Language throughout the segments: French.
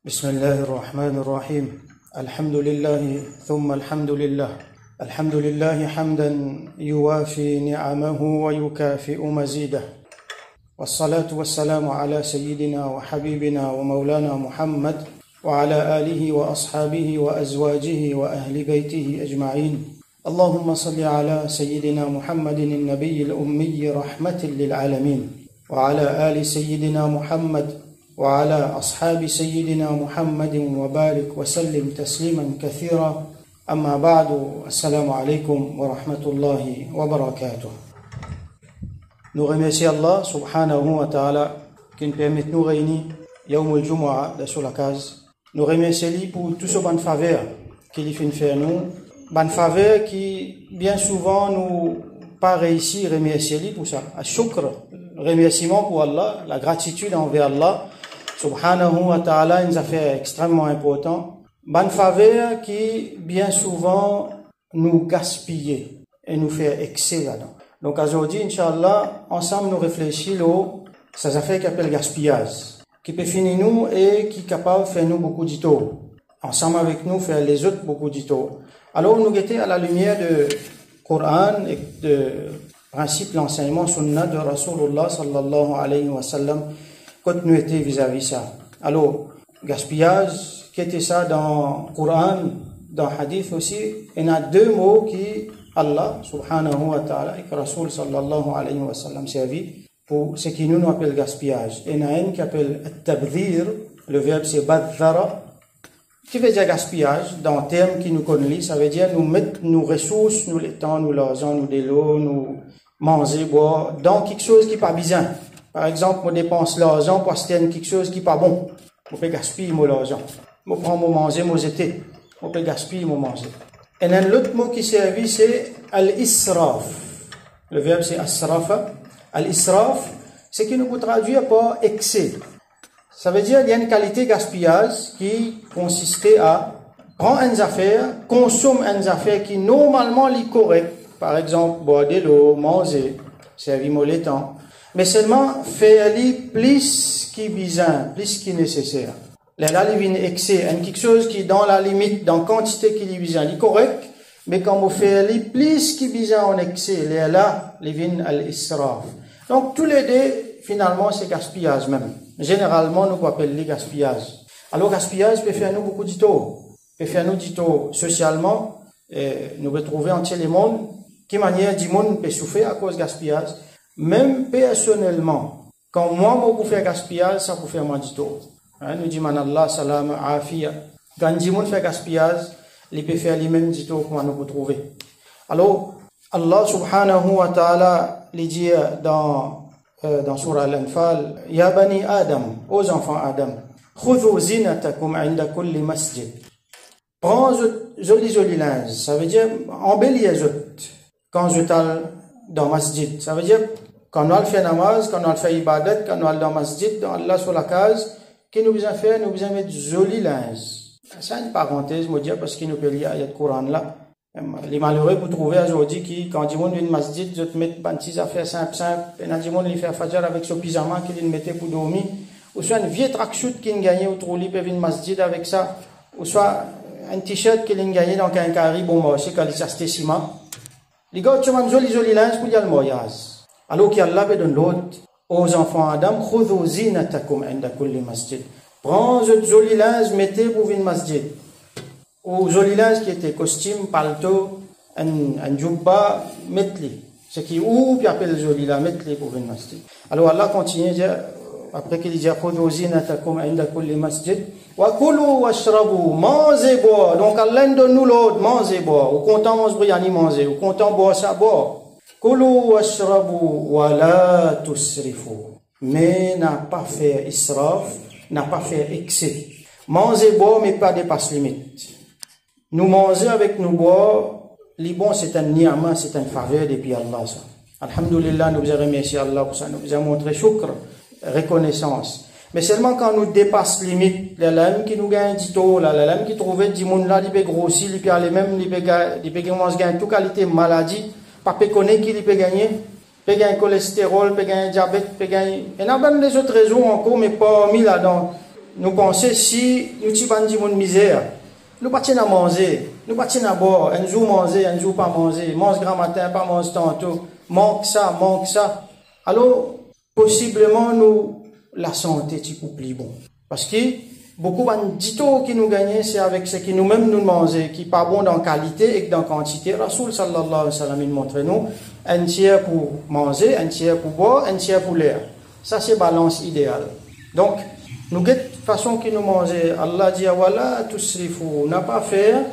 بسم الله الرحمن الرحيم الحمد لله ثم الحمد لله الحمد لله حمدا يوافي نعمه ويكافئ مزيده والصلاة والسلام على سيدنا وحبيبنا ومولانا محمد وعلى آله وأصحابه وأزواجه وأهل بيته أجمعين اللهم صل على سيدنا محمد النبي الأمي رحمة للعالمين وعلى آل سيدنا محمد وعلى أصحاب سيدنا محمد وبارك وسلم تسليما كثيرا أما بعد السلام عليكم ورحمة الله وبركاته. Nous remercions Allah subhanahu wa ta'ala qui nous permet de nous réunir Yawm al-Jumu'ah sur la case. Nous remercions lui pour tout ce bonne faveur qu'il fait faire nous. Bonne faveur qui bien souvent nous pas réussi à remercier lui pour ça. Shukr, remerciement pour Allah, la gratitude envers Allah subhanahu wa ta'ala, une affaire extrêmement importante. Bonne faveur qui bien souvent nous gaspille et nous fait excès là-dedans. Donc aujourd'hui, Inch'Allah, ensemble nous réfléchissons ces affaires qui appellent gaspillage, qui peut finir nous et qui est capable de faire nous beaucoup d'ito. Ensemble avec nous, faire les autres beaucoup d'ito. Alors nous guettons à la lumière du Coran et de principe l'enseignement sunnah de Rasulullah sallallahu alayhi wa sallam, continuité vis-à-vis ça. Alors, gaspillage, qui était ça dans le Coran, dans le Hadith aussi, il y a deux mots qui Allah subhanahu wa ta'ala et Rasul sallallahu alayhi wa sallam servi pour ce qui nous appelle gaspillage. Il y en a un qui appelle tabdhir, le verbe c'est badhara, qui veut dire gaspillage, dans le terme qui nous connaît, ça veut dire nous mettre nos ressources, nous le temps, nous l'argent, nous de l'eau, nous manger, boire, dans quelque chose qui n'est pas besoin. Par exemple, on dépense l'argent pour acheter quelque chose qui n'est pas bon. On peut gaspiller mon l'argent. On prend mon manger, mon été. On peut gaspiller mon manger. Et l'autre mot qui servit, c'est al-israf. Le verbe, c'est asrafa. Al-israf, c'est qui nous peut traduire par excès. Ça veut dire qu'il y a une qualité gaspillage qui consistait à prendre une affaire, consommer une affaire qui normalement est correcte. Par exemple, boire de l'eau, manger, servir mon temps. Mais seulement faire plus qui besoin, plus qui nécessaire. Là, il vient excès, quelque chose qui est dans la limite, dans la quantité qui est besoin, il est correct, mais quand on fait plus qui besoin en excès, là, il vient à l'israf. Donc, tous les deux, finalement, c'est gaspillage même. Généralement, nous appelons les gaspillage. Alors, gaspillage peut faire nous beaucoup d'ito. Peut faire nous d'ito socialement, nous retrouver entier le monde, qui manière du monde peut souffrir à cause de gaspillage. Même personnellement, quand moi, je peux faire gaspillage, ça peut faire moi du tout. Nous disons, Allah, salam, afiya. Quand du monde fait gaspillage, il peut faire lui-même du tout, comment nous peut trouver. Alors, Allah subhanahu wa ta'ala, il dit dans Surah Al-Anfal, Ya bani Adam, aux enfants Adam, khudhu zinatakum inda kulli masjid. Prends joli linge, ça veut dire embellir les autres. Quand je t'ai dans masjid, ça veut dire quand on fait namaz, quand on fait ibadat, quand on est dans masjid, dans Allah sur la case, qu'est-ce que nous besoin faire? Nous besoin mettre joli linge. C'est une parenthèse, je dire, parce qu'il nous peut lire le Coran là. Les malheureux pour trouver aujourd'hui qui, quand ils vont dans une masjid, ils mettent des petites affaires simples, et quand ils vont les faire fajr avec ce pyjama qu'ils mettaient pour dormir, ou soit une vieille tracksuit qu'ils gagnent au trou libre une masjid avec ça, ou soit un t-shirt qu'ils gagnent dans un carré bon marché quand ils achetaient ciment. Les gars, tu manges joli linge pour y aller le mariage. Alors qu'Allah donne l'autre aux enfants Adam, khudhu zinatakum inda kulli masjid. Prends ce joli linge, mettez pour une masjid. Ou joli linge qui était costume, palto, un jubba, mettez-le. Ce qui est où, puis appelle joli là, mettez-le pour une masjid. Alors Allah continue, après qu'il dit khudhu zinatakum inda kulli masjid. Wa kulu washrabu, mangez, boire. Donc Allah donne nous l'autre, mangez, boire. Ou content mange briani, manger. Ou content boire ça, boire. Kulu washrabu wa la tusrifu. Mais n'a pas fait israf, n'a pas fait excès. Mangez, boire, mais pas dépasse limite. Nous manger avec nous boire, les bons c'est un ni'ama, c'est une faveur depuis Allah. Ça. Alhamdulillah, nous vous remercions Allah pour ça. Nous vous avons montré shukr, reconnaissance. Mais seulement quand nous dépasse limite, les lames qui nous gagnent du tout, les lames qui trouvent du monde là, ils peuvent grossir, ils peuvent aller même, ils peuvent gagner toute qualité de maladie, pas peut connaître qui ils peuvent gagner, peut gagner cholestérol, peut gagner diabète, peut gagner. Il y a des autres raisons encore, mais pas mis là-dedans. nous pensons si nous avons une misère, nous pas à manger, nous pas à boire, un jour manger, un jour pas manger, mange grand matin, pas mange tantôt, manque ça. Alors, possiblement, nous, la santé, tu peux plus bon. Parce que, beaucoup de dito qui nous gagnent, c'est avec ce que nous-mêmes nous mangeons, qui n'est pas bon dans qualité et dans quantité. Rasoul sallallahu alayhi wa sallam, il montre nous, un tiers pour manger, un tiers pour boire, un tiers pour l'air. Ça, c'est balance idéale. Donc, nous, de façon que nous mangeons, Allah dit, voilà, tusrifu, n'a pas faire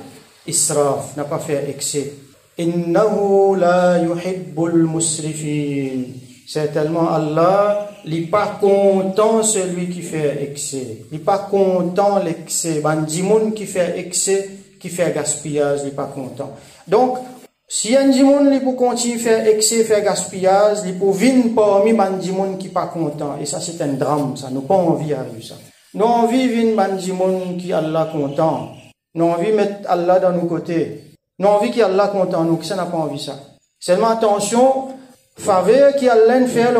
israf, n'a pas faire excès. Innahu la yuhibbul musrifin. Certainement, Allah, il n'est pas content celui qui fait excès. Il n'est pas content l'excès. Bandimoun qui fait excès, qui fait gaspillage, il n'est pas content. Donc, si un dimoun il peut continuer à faire excès, faire gaspillage, il peut venir parmi bandimoun qui n'est pas content. Et ça, c'est un drame, ça. Nous n'avons pas envie de ça. Nous avons envie de venir bandimoun qui est Allah content. Nous avons envie de mettre Allah dans nos côtés. Nous avons envie qu'il Allah content nous, que ça n'a pas envie ça. Seulement attention, faveur qui Allah fait là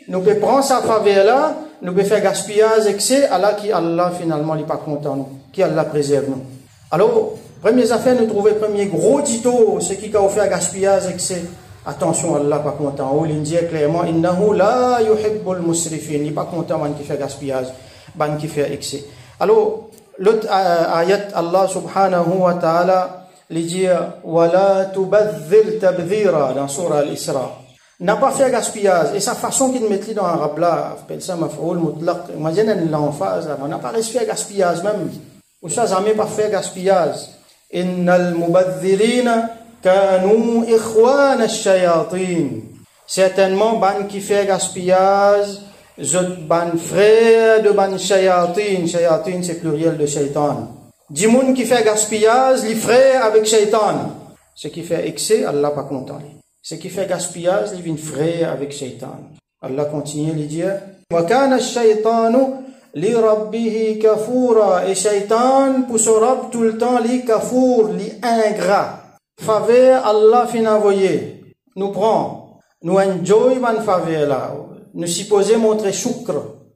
nous pouvons prendre sa faveur là, nous pouvons faire gaspillage, excès, Allah qui Allah finalement n'est pas content nous, qui Allah préserve nous. Alors, premières affaires, nous trouvons premier gros titre, ce qui a fait gaspillage, excès. Attention, Allah pas content. Oh, il dit clairement, innahu la yuhibbul musrifin, il n'est pas content man qui fait gaspillage, man qui fait excès. Alors, l'autre ayat Allah subhanahu wa ta'ala, il dit wala tubadhir tabdhira dans surah al-Isra. N'a pas fait gaspillage et sa façon qu'il met dans l'arabe là, appelle ça maf'oul mutlaq. Imagine l'emphase là, on n'a pas fait gaspillage même. Ou ça jamais pas fait gaspillage. Innal mubadhirina kanu ikhwana ash-shayatin. Certainement ban qui fait gaspillage, ban frère de ban shayatin. Shayatin c'est pluriel de shaitan. Dimoun qui fait gaspillage, les frères avec shaitan. Ce qui fait excès, Allah pas content. Ce qui fait gaspillage, il vient frère avec shaitan. Allah continue à dire wa kana ash-shaytanu li rabbihi kafura. Et shaitan pour son Rabb tout le temps li kafour, li ingrat. Faveur Allah fin envoyé. Nous prend, nous enjoy man faveur là. Nous supposons montrer shukr,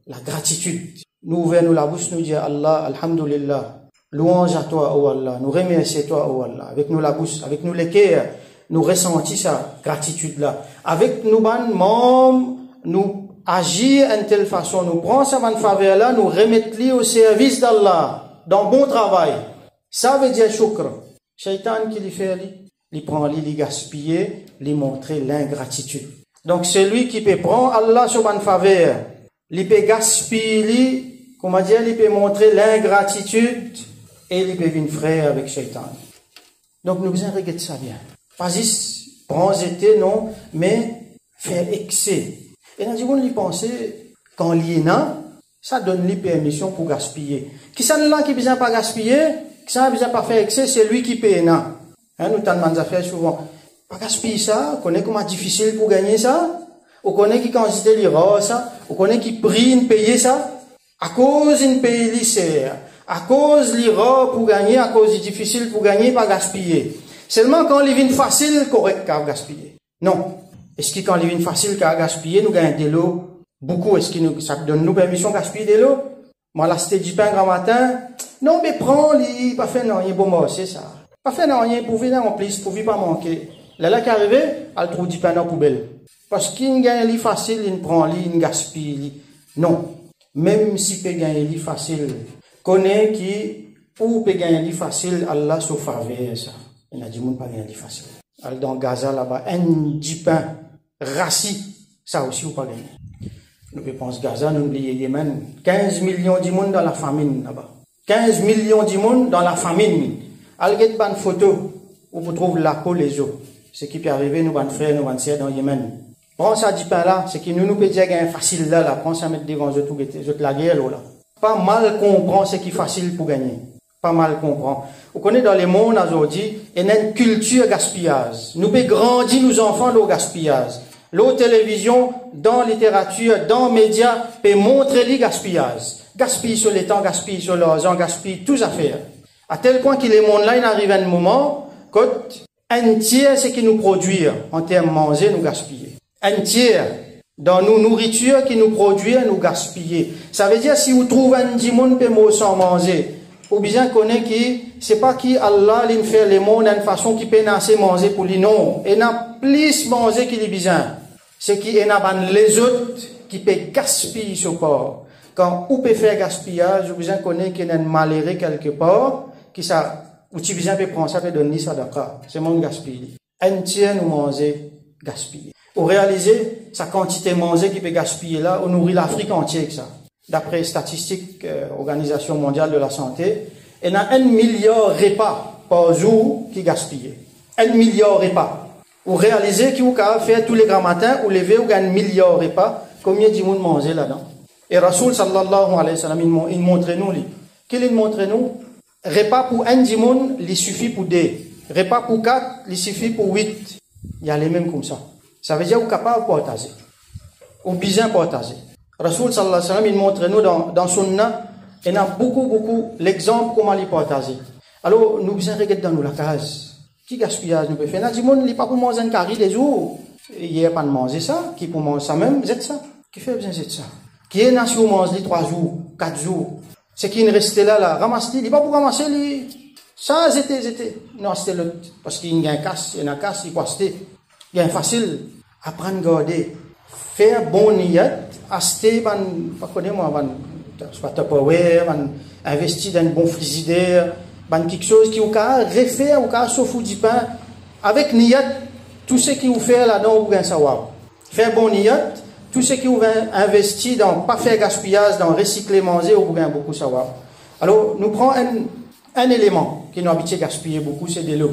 la gratitude. Nous ouvrons la bouche, nous dire Allah, alhamdulillah. Louange à toi, oh Allah. Nous remercions toi, oh Allah. Avec nous la bouche, avec nous les cœurs, nous ressentons sa gratitude-là. Avec nous, membres, nous agir en telle façon. Nous prenons sa faveur-là, nous remettons au service d'Allah, dans bon travail. Ça veut dire shukr. Shaitan qui lui fait, il prend, il gaspille, il montre l'ingratitude. Donc, celui qui peut prendre Allah sur une faveur, il peut gaspiller, comment dire, il peut montrer l'ingratitude, et il peut venir frère avec Shaitan. Donc, nous besoin regarder ça bien. Pas juste prendre été, non, mais faire excès. Et dans le monde, penser, quand il y a, ça donne lui permission pour gaspiller. Qui ça là qui besoin pas gaspiller, qui ça besoin pas faire excès, c'est lui qui paye, non. Hein, nous t'en affaires souvent. Pas gaspiller ça, on connaît comment difficile pour gagner ça, on connaît qui quantité l'ira ça, on connaît qui prix une payer ça, à cause une paye lycée. À cause l'ira pour gagner, à cause du difficile pour gagner, pas gaspiller. Seulement quand il vient facile, correct, qu'à gaspiller. Non. Est-ce que quand il vient facile, qu'à gaspiller, nous gagnons de l'eau? Beaucoup. Est-ce que ça donne nous permission de gaspiller de l'eau? Moi, là, c'était du pain grand matin. Non, mais prends-le, pas fait non, il est bon, moi, c'est ça. Pas fait non, rien, pour venir en plus, pour pas manquer. Là, qui est arrivé, elle trouve du pain dans la poubelle. Parce qu'il gagne li facile, il prend li, il gaspille. Non. Même si peut gagner li facile, connaît qui, ou peut gagner facile, Allah se faveur, ça. Il a dit, moun pas gagner facile. Alors, dans Gaza, là-bas, un pain, rassis, ça aussi, ou pas gagner. Nous pensons Gaza, nous oublions Yémen. 15 millions de monde dans la famine, là-bas. 15 millions de monde dans la famine. Alors, il y a une photo, où vous trouvez la peau, les os. Ce qui peut arriver, nous, nos frères, nos sœurs dans Yémen. Prends ça, dit pain là, c'est que nous pouvons dire gagner facile là, prends ça, mettre devant eux, tout, la guerre, là. Pas mal comprend ce qui est facile pour gagner. Pas mal comprend. Vous connaissez dans les mondes aujourd'hui, il y a une culture gaspillage. Nous pouvons grandir nos enfants dans le gaspillage. La télévision, dans la littérature, dans les médias, peut montrer le gaspillage. Gaspille sur les temps, gaspille sur l'argent, gaspille toutes affaires. À tel point que les mondes là, il arrive un moment, quand un tiers ce qui nous produit en termes manger, nous gaspiller. Un tiers. dans nos nourritures qui nous produisent, nous gaspiller. Ça veut dire, si vous trouvez un dimon peut mot sans manger, ou bien connaît qui, c'est pas qui Allah l'in fait les mondes d'une façon qui peut assez manger pour lui, non. Et n'a plus manger qu'il est besoin. C'est qui est n'a les autres qui peut gaspiller ce corps. Quand on peut faire gaspillage, ou bien connaît qu'il y a un malheureux quelque part, qui ça, ou tu bien peut prendre ça, peut donner ça d'accord. C'est mon gaspiller. Un tiers nous manger, gaspiller. Ou réaliser sa quantité mangée qui peut gaspiller là, on nourrit l'Afrique entière avec ça. D'après statistiques, Organisation mondiale de la santé, il y a 1 milliard de repas par jour qui gaspillent. 1 milliard de repas. Ou réaliser qu'il faut faire tous les grands matins, ou lever ou 1 milliard de repas, combien de monde manger là-dedans. Et Rasoul sallallahu alayhi wa sallam, il montre nous, qu'il montre nous, repas pour 1 dimon, il suffit pour 2. Repas pour 4, il suffit pour 8. Il y a les mêmes comme ça. Ça veut dire qu'on est capable de partager. Ou bien partager. Rasoul sallallahu alayhi wa sallam, il montre nous dans Sunna, il y a beaucoup l'exemple comment il partager. Alors, nous besoin regarder dans nous la case. Qui gaspillage nous peut faire? Il n'y a pas pour manger un carré des jours. Il n'y a pas de manger ça. Qui pour manger ça même, c'est ça. Qui fait besoin de ça? Qui est nation manger 3 jours, 4 jours. C'est qui est resté là, ramasse-t-il. Il n'est pas pour ramasser les. Ça, c'était. Non, c'était l'autre. Parce qu'il y a un casse, il y a un casse, il faut acheter. Il y a un facile. Apprendre à garder. Faire bon niyat, acheter, pas connaître moi, soit Tupperware, investir dans un bon frigidaire, quelque chose qui vous refaire, ou sauf du pain, avec niyat, tout ce qui vous fait là-dedans, vous gagnez savoir. Faire bon niyat, tout ce qui vous investir dans, pas faire gaspillage, dans recycler, manger, vous gagnez beaucoup savoir. Alors, nous prenons un élément qui nous habite à gaspiller beaucoup, c'est de l'eau.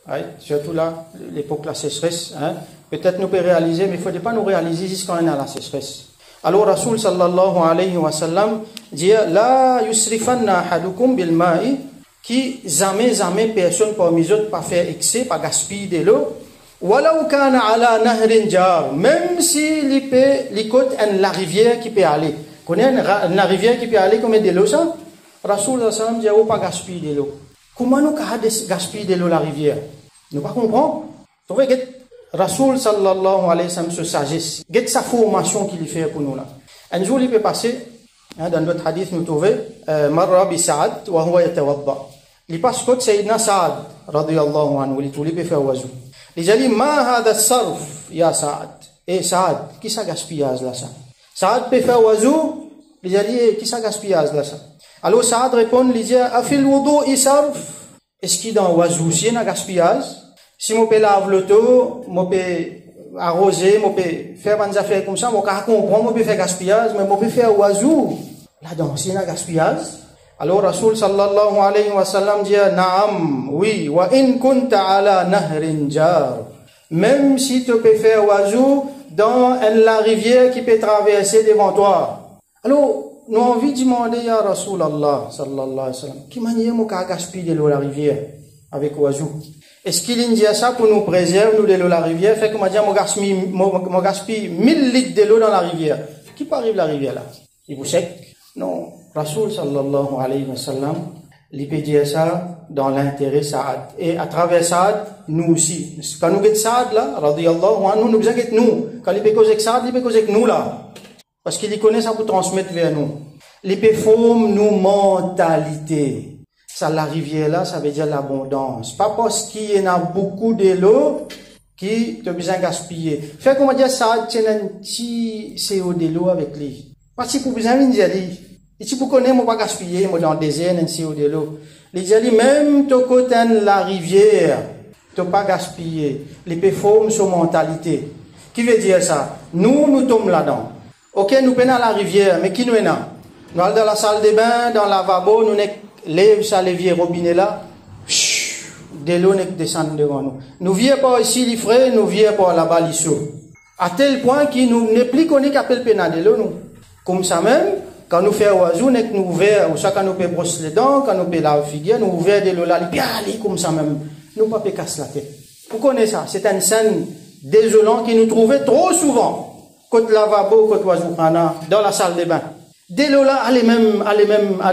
Ouais, surtout là, l'époque de la sécheresse, hein. Peut-être nous pouvons réaliser, mais il ne faudrait pas nous réaliser jusqu'à on est à la sécheresse. Alors, Rasoul sallallahu alayhi wa sallam dit, la yusrifanna ahadukum bil ma'i, qui jamais personne parmi les autres pas faire excès, pas gaspiller de l'eau, walau kana ala nahrin jar, même si les côtes la rivière qui peut aller. Connaît la rivière qui peut aller comme de l'eau ça? Rasoul sallallahu alayhi wa sallam dit, oh, pas gaspiller de l'eau. Comment nous gaspiller de l'eau la rivière? Nous pas comprendre. Vous voyez, Rasoul sallallahu alayhi wa sallam se sagesse. Get sa formation qu'il fait pour nous là. Un jour il peut passer, hein, dans notre hadith nous trouvons, marra bi Sa'ad wa huwa yatawadda. Il passe côté Sayyidina Sa'ad radiyallahu anhu, il peut faire wazou. Il dit ma hada sarf ya Sa'ad. Et Sa'ad, qui ça gaspillage là ça? Sa'ad peut faire wazou, il dit qui ça gaspillage là ça? Alors Sa'ad répond, il dit afil wudu isarf. Est-ce qu'il dans wazou si il y a gaspillage? Si je peux laver l'auto, je peux arroser, je peux faire des affaires comme ça, je peux comprendre, je peux faire gaspillage, mais je peux faire oiseau. Là-dedans, s'il y a gaspillage. Alors, Rasoul sallallahu alayhi wa sallam dit, Naam, oui, wa in kunta ala nahrin jar. Même si tu peux faire oiseau dans la rivière qui peut traverser devant toi. Alors, nous avons envie de demander à Rasoul Allah sallallahu alayhi wa sallam, qui manière je peux gaspiller de l'eau la rivière avec oiseau? Est-ce qu'il dit ça pour nous préserver, nous, de l'eau de la rivière? Fait que moi, je gaspille 1000 litres de l'eau dans la rivière. Qui peut arriver la rivière là? Il vous sec? Non. Rasoul sallallahu alayhi wa sallam, il peut dire ça dans l'intérêt Saad. Et à travers Saad, nous aussi. Quand nous guettons Saad là, radiyallahu anhu, nous besoin de nous. Quand il peut causer Saad, il peut causer nous là. Parce qu'il connaît ça pour transmettre vers nous. Il peut former nos mentalités. Ça, la rivière là, ça veut dire l'abondance. Pas parce qu'il y en a beaucoup de l'eau qui te besoin de gaspiller. Fait qu'on va dire ça, tu as un petit CO de l'eau avec lui. Parce que pour besoin de dire, et si vous connaissez, moi pas gaspiller, moi dans le désert, un CO de l'eau. Les dit, même ton côté de la rivière, tu pas gaspiller. Les peut former sur mentalité. Qui veut dire ça? Nous tombons là-dedans. Ok, nous prenons la rivière, mais qui nous est là? Nous allons dans la salle de bain, dans le lavabo, nous lève ça l'évier robinet là, de l'eau descend devant nous. Nous viens pas ici les frais, nous viens pas là-bas les chaud. À tel point qu'il nous n'est plus connu qu'appelle pena de l'eau nous. Comme ça même, quand nous faisons oiseau, nous ouvrons, ou ça quand nous peut brosser les dents, quand nous peut laver figuier, nous ouvrons de l'eau là, bien aller comme ça même. Nous pas peut casser la tête. Vous connaissez ça? C'est une scène désolante qui nous trouvait trop souvent. Côté lavabo, côté oiseau dans la salle de bain. De l'eau là, allez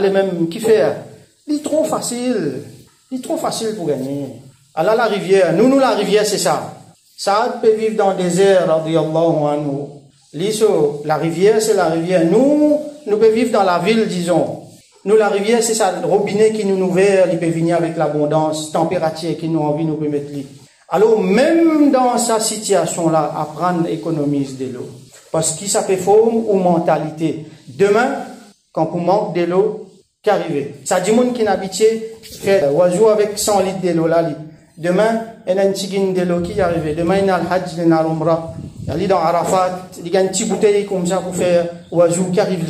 même, qui fait? Il est trop facile. Il est trop facile pour gagner. Alors la rivière, nous la rivière c'est ça. Saad peut vivre dans le désert, radiyallahu anhu. L'iso, la rivière, c'est la rivière. Nous pouvons vivre dans la ville, disons. Nous, la rivière, c'est ça, le robinet qui nous ouvert, il peut venir avec l'abondance, température qui nous envie, nous peut mettre lui. Alors, même dans sa situation-là, apprendre à économiser de l'eau. Parce que ça fait forme ou mentalité. Demain, quand vous manque de l'eau, qu'arrive? Ça dit, moun qui n'habite, fait oiseau avec 100 litres de l'eau là, demain, il y a un petit guin de l'eau qui arrive. Demain, il y a le hajj, il y a l'umrah. Il y a dans Arafat, il y a une petite bouteille comme ça pour faire oiseau qui arrive,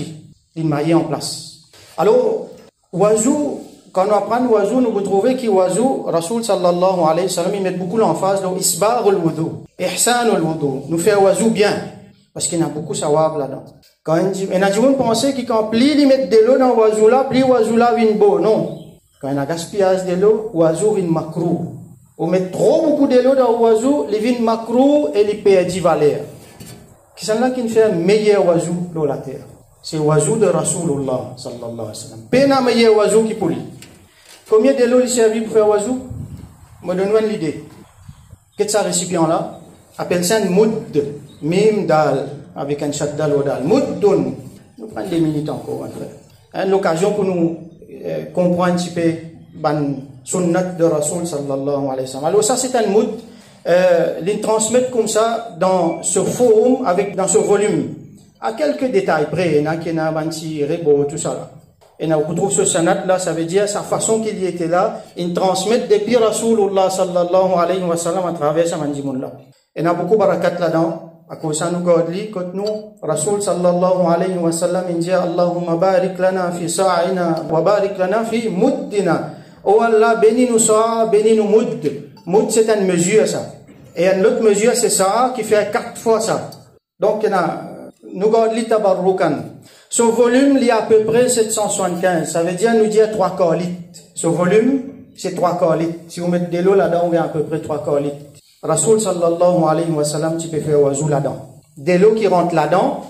il est en place. Alors, oiseau, quand on apprend l'oiseau, nous trouvons que l'oiseau, Rasoul sallallahu alayhi wa sallam, il met beaucoup l'emphase dans isbar al-wudu, ihsan al-wudu, nous fait oiseau bien, parce qu'il y a beaucoup de sawab là-dedans. Quand on a dit, on pensait que quand plus il met de l'eau dans l'oiseau là, plus l'oiseau là vient beau, non. Quand il y a gaspillage de l'eau, l'oiseau vient makrou. On met trop beaucoup de l'eau dans l'oiseau, il vient makrou et il perd valeur. Qui c'est là qui fait un meilleur oiseau dans la terre? C'est l'oiseau de Rasulullah sallallahu alayhi wa sallam. Peine à meilleur oiseau qui pollue. Combien de l'eau il servi pour faire oiseau? Je donne une idée. Qu'est-ce que ce récipient là? Appelle ça un moud, mim dal, avec un chat dal ou dal. Moud donne. Nous prenons des minutes encore, mon frère. L'occasion pour nous comprendre un petit peu la sunnat de Rasul sallallahu alayhi wa sallam. Alors ça c'est un moud, les transmettre comme ça dans ce forum, dans ce volume. À quelques détails près, il y en a qui ont un petit rebo, tout ça là. Et on retrouve ce sanat là, ça veut dire sa façon qu'il y était là, il transmet depuis Rasulullah sallallahu alayhi wa sallam à travers sa mandimoun là. Et il y a beaucoup de barakat là-dedans. À cause ça nous godli, quand nous, Rasul sallallahu alayhi wa sallam, il dit Allahumma barik lana fi sa'ina wa barik lana fi muddina. Oh Allah, bénis nous ça, bénis nous mudd. Mudd c'est une mesure ça. Et une autre mesure c'est ça qui fait 4 fois ça. Donc il y a nous godli tabarrukan. Ce volume, il y a à peu près 775. Ça veut dire, nous dire 3 quarts litres. Ce volume, c'est 3 quarts litres. Si vous mettez de l'eau là-dedans, on vient à peu près 3 quarts litres. Rasoul sallallahu alayhi wa sallam, tu peux faire oiseau là-dedans. De l'eau qui rentre là-dedans,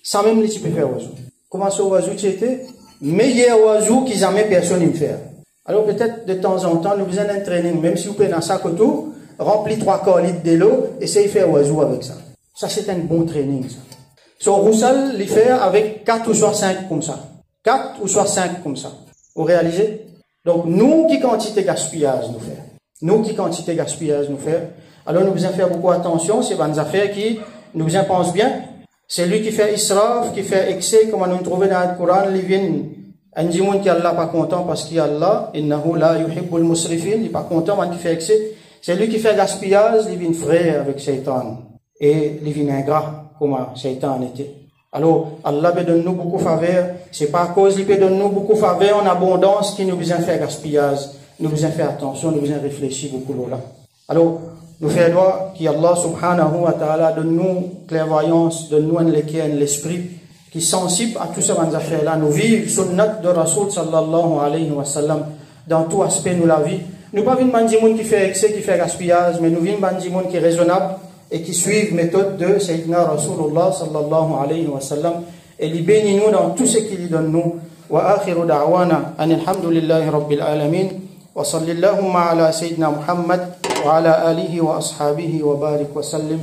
sans même les tu peux faire oiseau. Comment ce oiseau tu étais? Meilleur oiseau qu'ils jamais personne ne faire. Alors peut-être de temps en temps, nous besoin d'un training. Même si vous prenez un sac autour, remplis 3 quarts litres de l'eau, essayez de faire oiseau avec ça. Ça, c'est un bon training, ça. Son roussel, les faire avec 4 ou soit 5 comme ça. 4 ou soit 5 comme ça. Vous réalisez? Donc, nous qui quantité gaspillage nous faire. Nous qui quantité gaspillage nous faire. Alors, nous devons faire beaucoup attention. C'est des affaires qui nous pensent bien. C'est lui qui fait israf, qui fait excès, comme nous trouvons dans le Coran, il vient, un dimoun qui Allah pas content parce qu'il y a Allah, innahu la yuhibbul musrifin, il n'est pas content, mais qui fait excès. C'est lui qui fait gaspillage, il vient frère avec Shaitan. Et il vient ingrat. Comment Shaitan était. Alors, Allah peut donner nous beaucoup de faveur. C'est pas à cause qu'il peut donner nous beaucoup de faveur en abondance qui nous besoin faire gaspillage. Nous besoin faire attention, nous besoin réfléchir beaucoup là. Alors, nous faisons droit qu'Allah subhanahu wa ta'ala donne nous clairvoyance, donne nous l'esprit qui est sensible à tout ça dans affaires là. Nous vivons sunnat de Rasul sallallahu alayhi wa sallam dans tout aspect de la vie. Nous pas vivre dans monde qui fait excès, qui fait gaspillage, mais nous vivons dans monde qui est raisonnable et qui suivent méthode de Sayyidina Rasulullah sallallahu alayhi wa sallam et les bénit nous dans tout ce qu'il donne nous. Wa akhiru da'wana alhamdulillahi rabbil alamin wa sallallahu ala Sayyidina Muhammad wa ala alihi wa ashabihi wa barik wa sallim.